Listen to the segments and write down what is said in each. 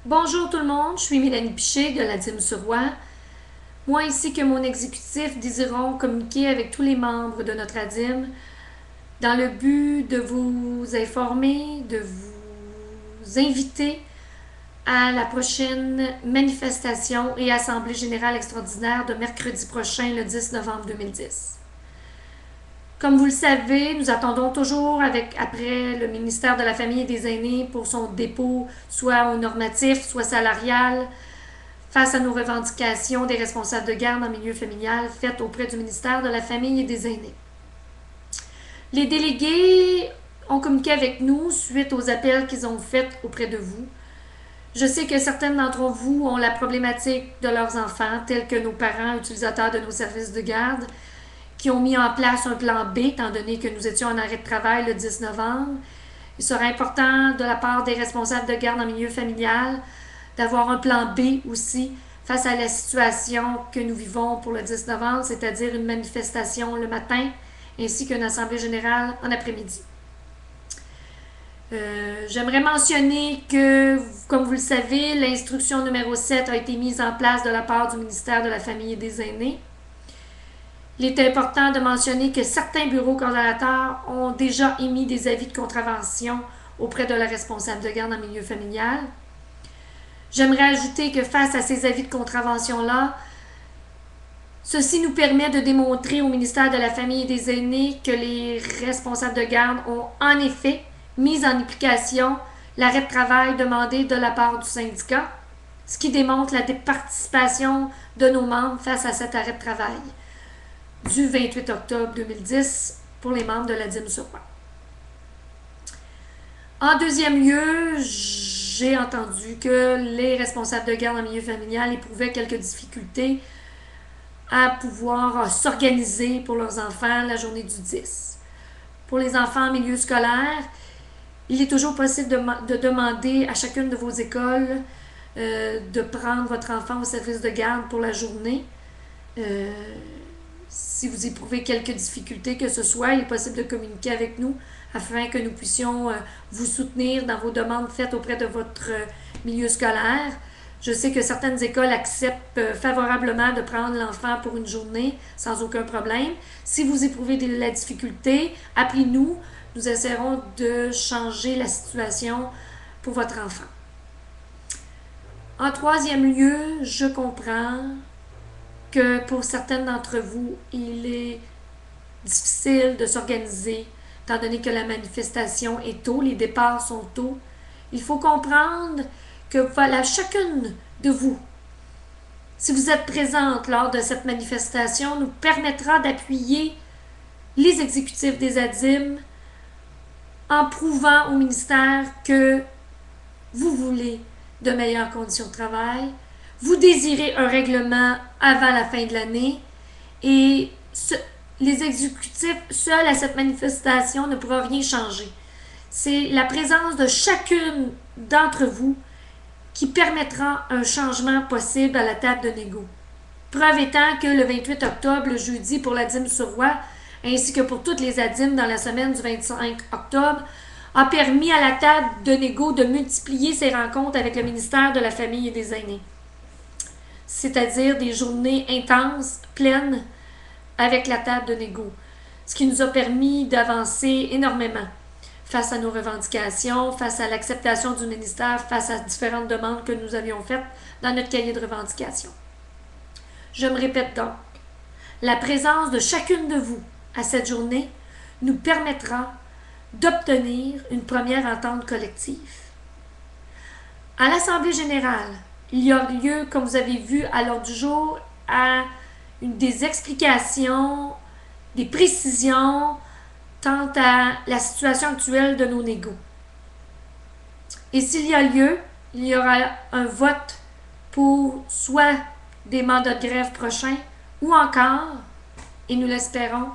Bonjour tout le monde, je suis Mélanie Piché de la Dîme-sur-Roi. Moi ainsi que mon exécutif désirons communiquer avec tous les membres de notre ADIM dans le but de vous informer, de vous inviter à la prochaine manifestation et assemblée générale extraordinaire de mercredi prochain, le 10 novembre 2010. Comme vous le savez, nous attendons toujours après le ministère de la Famille et des Aînés pour son dépôt, soit au normatif, soit salarial, face à nos revendications des responsables de garde en milieu familial faites auprès du ministère de la Famille et des Aînés. Les délégués ont communiqué avec nous suite aux appels qu'ils ont faits auprès de vous. Je sais que certaines d'entre vous ont la problématique de leurs enfants, tels que nos parents utilisateurs de nos services de garde, qui ont mis en place un plan B, étant donné que nous étions en arrêt de travail le 10 novembre. Il serait important de la part des responsables de garde en milieu familial d'avoir un plan B aussi face à la situation que nous vivons pour le 10 novembre, c'est-à-dire une manifestation le matin ainsi qu'une assemblée générale en après-midi. J'aimerais mentionner que, comme vous le savez, l'instruction numéro 7 a été mise en place de la part du ministère de la Famille et des Aînés. Il est important de mentionner que certains bureaux coordonnateurs ont déjà émis des avis de contravention auprès de la responsable de garde en milieu familial. J'aimerais ajouter que face à ces avis de contravention-là, ceci nous permet de démontrer au ministère de la Famille et des Aînés que les responsables de garde ont en effet mis en application l'arrêt de travail demandé de la part du syndicat, ce qui démontre la participation de nos membres face à cet arrêt de travail du 28 octobre 2010 pour les membres de la Dîme-sur-Roi. En deuxième lieu, j'ai entendu que les responsables de garde en milieu familial éprouvaient quelques difficultés à pouvoir s'organiser pour leurs enfants la journée du 10. Pour les enfants en milieu scolaire, il est toujours possible de demander à chacune de vos écoles de prendre votre enfant au service de garde pour la journée. Si vous éprouvez quelques difficultés que ce soit, il est possible de communiquer avec nous afin que nous puissions vous soutenir dans vos demandes faites auprès de votre milieu scolaire. Je sais que certaines écoles acceptent favorablement de prendre l'enfant pour une journée sans aucun problème. Si vous éprouvez de la difficulté, appelez-nous. Nous essaierons de changer la situation pour votre enfant. En troisième lieu, je comprends que pour certaines d'entre vous, il est difficile de s'organiser, étant donné que la manifestation est tôt, les départs sont tôt. Il faut comprendre que voilà, chacune de vous, si vous êtes présente lors de cette manifestation, nous permettra d'appuyer les exécutifs des ADIM en prouvant au ministère que vous voulez de meilleures conditions de travail, vous désirez un règlement avant la fin de l'année et les exécutifs seuls à cette manifestation ne pourront rien changer. C'est la présence de chacune d'entre vous qui permettra un changement possible à la table de négo. Preuve étant que le 28 octobre, le jeudi pour la Dîme-sur-Roi, ainsi que pour toutes les ADIM dans la semaine du 25 octobre, a permis à la table de négo de multiplier ses rencontres avec le ministère de la Famille et des Aînés. C'est-à-dire des journées intenses, pleines, avec la table de négo. Ce qui nous a permis d'avancer énormément face à nos revendications, face à l'acceptation du ministère, face à différentes demandes que nous avions faites dans notre cahier de revendications. Je me répète donc, la présence de chacune de vous à cette journée nous permettra d'obtenir une première entente collective. À l'Assemblée générale, il y a lieu, comme vous avez vu à l'ordre du jour, à des explications, des précisions quant à la situation actuelle de nos négos. Et s'il y a lieu, il y aura un vote pour soit des mandats de grève prochains ou encore, et nous l'espérons,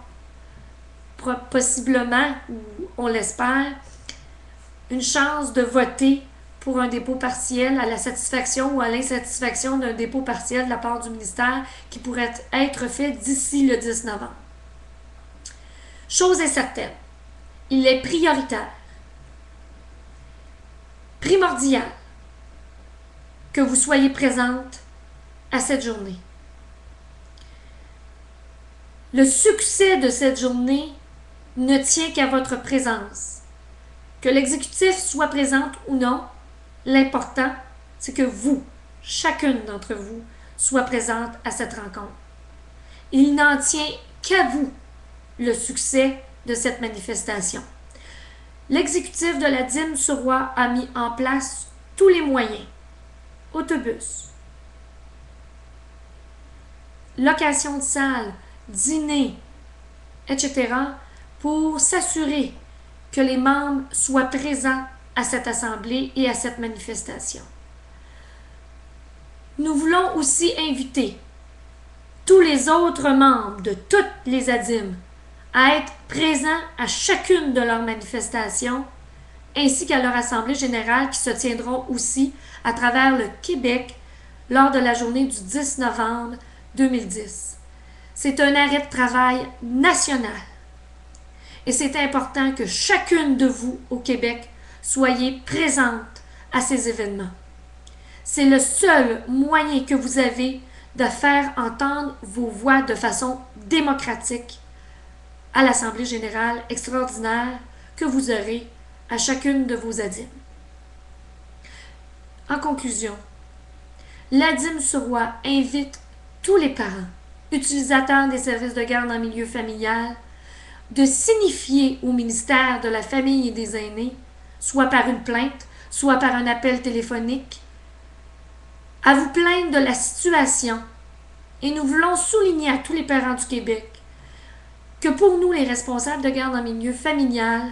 possiblement, ou on l'espère, une chance de voter pour un dépôt partiel à la satisfaction ou à l'insatisfaction d'un dépôt partiel de la part du ministère qui pourrait être fait d'ici le 10 novembre. Chose est certaine, il est prioritaire, primordial, que vous soyez présente à cette journée. Le succès de cette journée ne tient qu'à votre présence. Que l'exécutif soit présente ou non, l'important, c'est que vous, chacune d'entre vous, soit présente à cette rencontre. Il n'en tient qu'à vous le succès de cette manifestation. L'exécutif de la dîme sur Roi a mis en place tous les moyens. Autobus, location de salle, dîner, etc. pour s'assurer que les membres soient présents à cette assemblée et à cette manifestation. Nous voulons aussi inviter tous les autres membres de toutes les ADIM à être présents à chacune de leurs manifestations ainsi qu'à leur assemblée générale qui se tiendront aussi à travers le Québec lors de la journée du 10 novembre 2010. C'est un arrêt de travail national et c'est important que chacune de vous au Québec soyez présente à ces événements. C'est le seul moyen que vous avez de faire entendre vos voix de façon démocratique à l'Assemblée générale extraordinaire que vous aurez à chacune de vos ADIM. En conclusion, l'ADIM sur Roi invite tous les parents, utilisateurs des services de garde en milieu familial, de signifier au ministère de la Famille et des Aînés, soit par une plainte, soit par un appel téléphonique, à vous plaindre de la situation. Et nous voulons souligner à tous les parents du Québec que pour nous, les responsables de garde en milieu familial,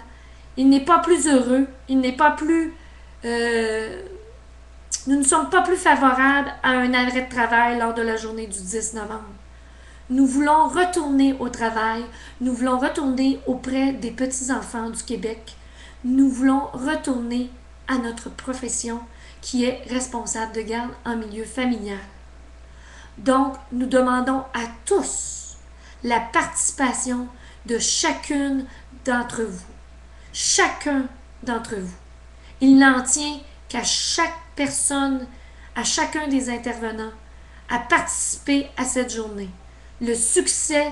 il n'est pas plus heureux, il n'est pas plus... nous ne sommes pas plus favorables à un arrêt de travail lors de la journée du 10 novembre. Nous voulons retourner au travail, nous voulons retourner auprès des petits-enfants du Québec, nous voulons retourner à notre profession qui est responsable de garde en milieu familial. Donc, nous demandons à tous la participation de chacune d'entre vous. Chacun d'entre vous. Il n'en tient qu'à chaque personne, à chacun des intervenants, à participer à cette journée. Le succès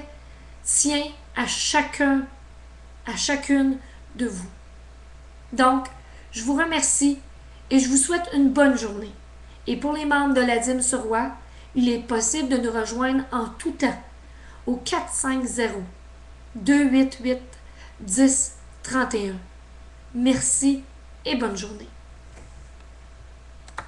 tient à chacun, à chacune de vous. Donc, je vous remercie et je vous souhaite une bonne journée. Et pour les membres de la dîme sur Roi, il est possible de nous rejoindre en tout temps au 450-288-1031. Merci et bonne journée.